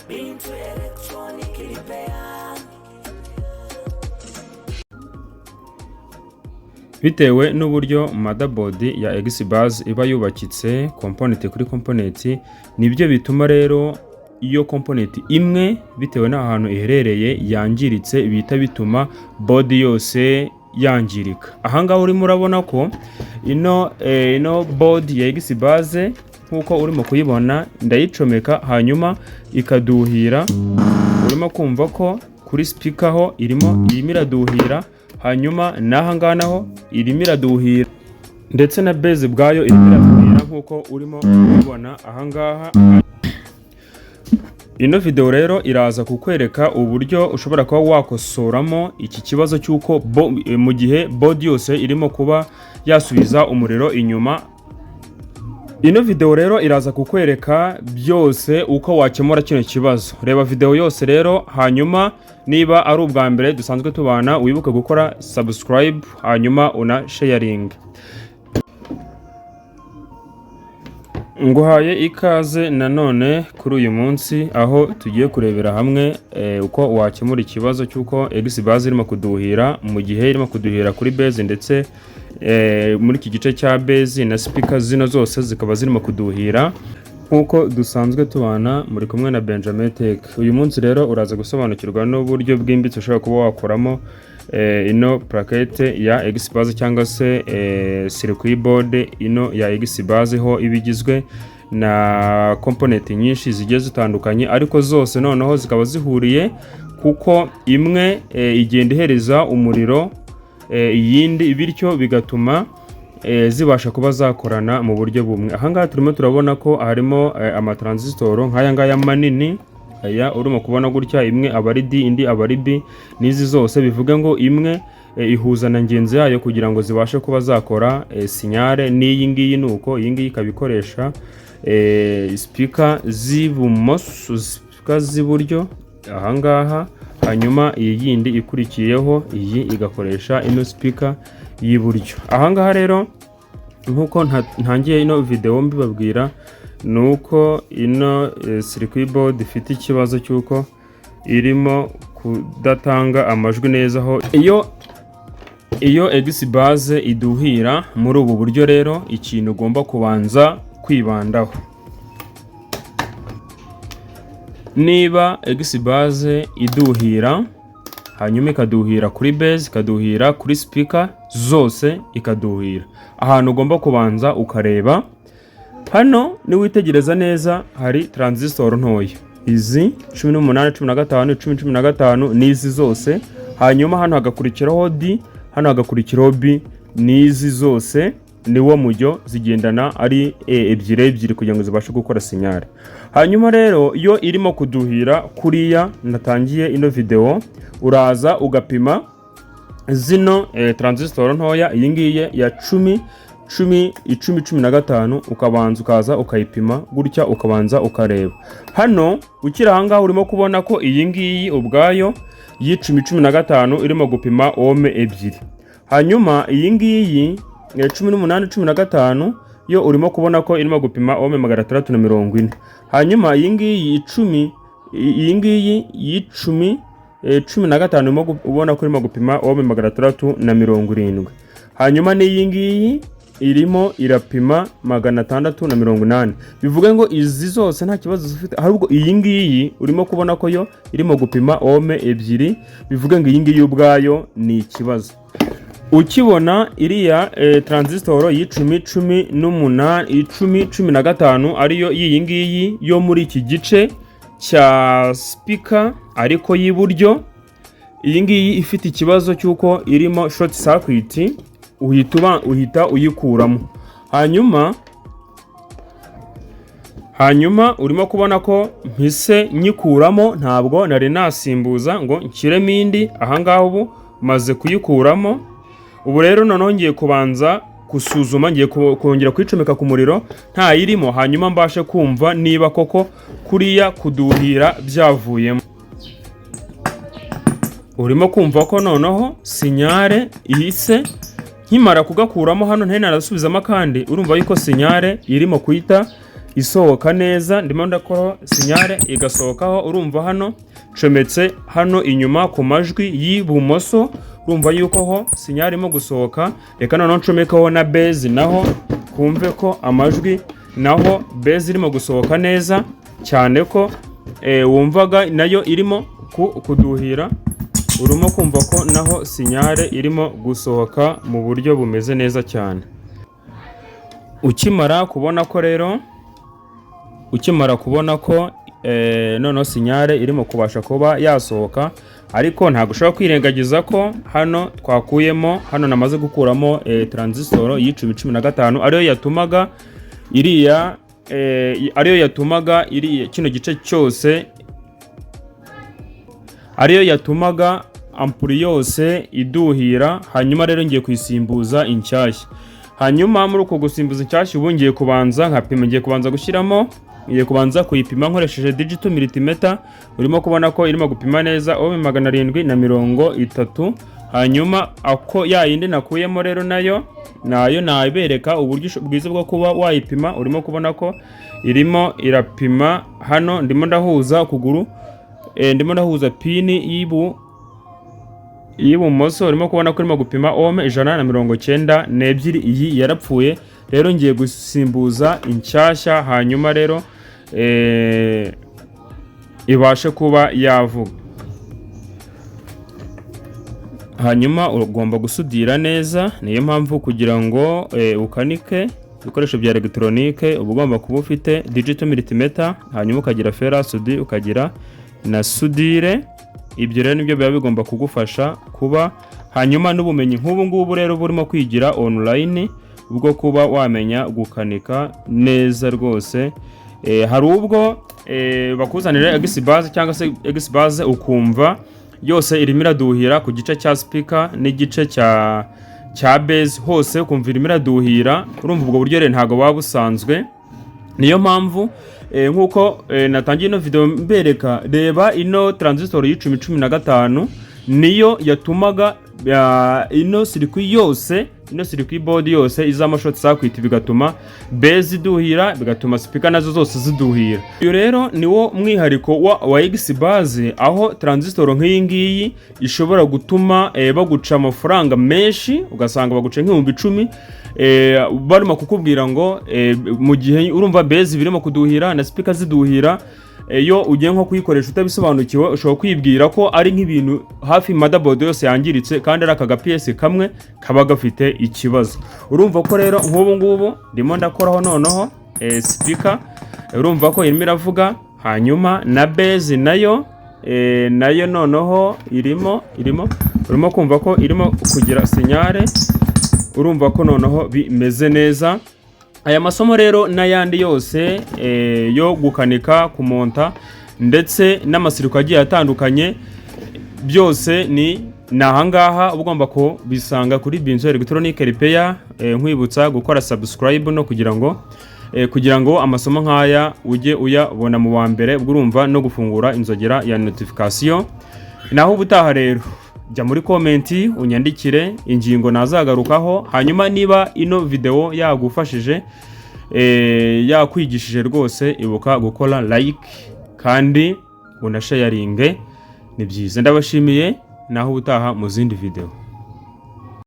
been to electronic repair. Bitewe n'uburyo motherboard ya XBuzz iba yubakitse component kuri component, nibyo bituma rero iyo component imwe bitewe n'ahantu iherereye yangiritse bita bituma board yose yangirika. Ahangaho urimo urabona ko ino board ya XBuzz nkuko urimo kuyibona ndayicomeka hanyuma ikaduhira. Urimo kumva ko kuri speaker ho irimo iraduhira, hanyuma n'ahangaha naho irimo iraduhira, ndetse na base bwayo irimo iraduhira nkuko urimo kubibona ahangaha. Ino video rero iraza kukwereka uburyo ushobora kuba wakosoramo iki kibazo cy'uko mu gihe board yose irimo kuba yasubiza umuriro inyuma. Ino video rero iraza kukwereka byose uko wakemura kino kibazo. Reba video yose rero, hanyuma niba ari ubwa mbere dusanzwe tubana wibuke gukora subscribe hanyuma una sharing. Nguhaye ikaze nanone kuri uyu munsi aho tugiye kurebera hamwe uko wakemura ikibazo cy'uko XBuzz irimo kuduhira mu gihe irimo kuduhira kuri base, ndetse muri iki gice cya base na speaker zino zose zikaba zirimo kuduhira. Nkuko dusanzwe tubana muri kumwe na Benjamin Tech. Uyu munsi rero uraza gusobanukirwa n'uburyo bwimbitse ushobora kuba wakoramo ino plaquette ya XBuzz cyangwa se circuit board ino ya XBuzz ho ibigizwe na component nyinshi zigiye zitandukanye, ariko zose noneho zikaba zihuriye kuko imwe igenda ihereza umuriro iyindi, bityo bigatuma zibasha kuba zakorana mu buryo bumwe. Ahangaha turimo turabona ko harimo amatransistor nk'aya ngaya manini. Aya urimo kubona gutya, imwe aba ari D indi aba ari B, nizi zose bivuga ngo imwe ihuza na ngenzi yayo kugira ngo zibashe kuba zakora signale. N'iyi ngiyi nuko iyi ngiyi ikabikoresha speaker z'ibumoso, speaker z'iburyo ahangaha, hanyuma iyi yindi ikurikiyeho iyi igakoresha ino speaker y'iburyo. Ahangaha rero nkuko ntangiye ino video mbibabwira nuko ino circuit board ifite ikibazo cy'uko irimo kudatanga amajwi neza. Aho iyo XBuzz iduhira muri ubu buryo rero, ikintu ugomba kubanza kwibandaho, niba XBuzz iduhira hanyuma ikaduhira kuri base, ikaduhira kuri speaker zose ikaduhira, ahantu ugomba kubanza ukareba hano niwitegereza neza hari transistor ntoya, izi 18, 15, 10, 15 nizi zose, hanyuma hano hagakurikiraho D, hano hagakurikiraho B, nizi zose niwo mujyo zigendana ari ebyiri kugira ngo zibashe gukora signal. Hanyuma rero iyo irimo kuduhira kuriya natangiye ino video, uraza ugapima zino transistor ntoya, iyi ngiyi ya 10, 15 ukabanza ukaza ukayipima gutya, ukabanza ukareba. Hano ukira ahangaha urimo kubona ko iyi ngiyi ubwayo y'10-15 irimo gupima ohme ebyiri, hanyuma iyi ngiyi 18-15 yo urimo kubona ko irimo gupima ohme 640. Hanyuma iyi ngiyi 10, iyi ngiyi y'10 15 urimo ubona ko irimo gupima ohme 670. Hanyuma n'iyi ngiyi irimo irapima 680. Bivuga ngo izi zose nta kibazo zifite, ahubwo iyi ngiyi urimo kubona ko yo irimo gupima ohme ebyiri, bivuga ngo iyi ngiyi ubwayo ni ikibazo. Ukibona iriya transistor y'10, 15 ariyo iyi ngiyi yo muri iki gice cya speaker ariko y'iburyo, iyi ngiyi ifite ikibazo cy'uko irimo short circuit, uhita uyikuramo. Hanyuma urimo kubona ko mpise nyikuramo, ntabwo nari nasimbuza ngo nshyiremo indi. Ahangaha ubu maze kuyikuramo, ubu rero noneho ngiye kubanza gusuzuma, ngiye kongera kwicomeka ku muriro nta yirimo, hanyuma mbashe kumva niba koko kuriya kuduhira byavuyemo. Urimo kumva ko noneho sinyare ihise, nkimara kugakuramo hano ntari narasubizamo kandi urumva yuko sinyare irimo kuhita isohoka neza. Ndimo ndakora sinyare igasohokaho, urumva hano cometse hano inyuma ku majwi y'ibumoso, urumva yuko ho sinyare irimo gusohoka. Reka noneho ncomekaho na base naho kumve ko amajwi naho base irimo gusohoka neza cyane ko wumvaga nayo irimo kuduhira. Urimo kumva ko naho sinyare irimo gusohoka mu buryo bumeze neza cyane. Ukimara kubona ko noneho sinyare irimo kubasha kuba yasohoka, ariko ntabwo ushobora kwirengagiza ko hano twakuyemo, hano namaze gukuramo transistor y'1015 ariyo yatumaga kino gice cyose, ariyo yatumaga ampuri yose iduhira. Hanyuma rero ngiye kuyisimbuza inshyashya. Hanyuma muri uko gusimbuza inshyashya ubu ngiye kubanza nkapima, ngiye kubanza kuyipima nkoresheje digital multimeter. Urimo kubona ko irimo gupima neza ohm 730. Hanyuma ako yayindi nakuyemo rero nayo nabereka uburyo bwiza bwo kuba wayipima. Urimo kubona ko irimo irapima hano, ndimo ndahuza kuguru, ndimo ndahuza pini y'ibumoso. Urimo kubona ko irimo gupima ohm 192. Iyi yarapfuye rero ngiye gusimbuza inshyashya, hanyuma rero ibashe kuba yavuga. Hanyuma ugomba gusudira neza, niyo mpamvu kugira ngo ukanike ibikoresho bya electronique uba ugomba kuba ufite digital multimeter, hanyuma ukagira fer à souder, ukagira na sudire. Ibyo rero nibyo biba bigomba kugufasha kuba, hanyuma n'ubumenyi nk'ubu ngubu rero burimo kwigira online ubwo kuba wamenya gukanika neza rwose. Hari ubwo bakuzanira X-Base cyangwa se X-Base ukumva yose irimo iraduhira ku gice cya speaker n'igice cya base, hose ukumva irimo iraduhira. Urumva ubwo buryo rero ntago waba busanzwe. Niyo mpamvu nkuko natangiye ino video mbereka, reba ino transistor y'1015 niyo yatumaga ino circuit board yose izama short circuit, bigatuma base iduhira, bigatuma speaker nazo zose ziduhira. Iyo rero niwo mwihariko wa X-Base, aho transistor nk'iyi ngiyi ishobora gutuma baguca amafaranga menshi, ugasanga baguca nk'ibihumbi 10 barimo kukubwira ngo mu gihe urumva base birimo kuduhira na speaker ziduhira, iyo ugiye nko kuyikoresha utabisobanukiwe ushobora kwibwira ko ari nk'ibintu hafi motherboard yose yangiritse, kandi ari aka PS kamwe kaba gafite ikibazo. Urumva ko rero nk'ubu ngubu ndimo ndakoraho noneho speaker, urumva ko irimo iravuga, hanyuma na base nayo noneho urimo kumva ko irimo kugira sinyare. Urumva ko noneho bimeze neza. Aya masomo rero n'ayandi yose yo gukanika, kumonta ndetse n'amasiriko agiye atandukanye, byose ni ahangaha ugomba ko bisanga kuri Binzo Electronic Repair. Nkwibutsa gukora subscribe no kugira ngo amasomo nk'aya ujye uyabona mu wa mbere, urumva no gufungura inzogera ya notification. Naho ubutaha rero jya muri comment unyandikire ingingo nazagarukaho, hanyuma niba ino video yagufashije yakwigishije rwose, ibuka gukora like kandi unasharinge. Ni byiza, ndabashimiye. Naho ubutaha mu zindi video.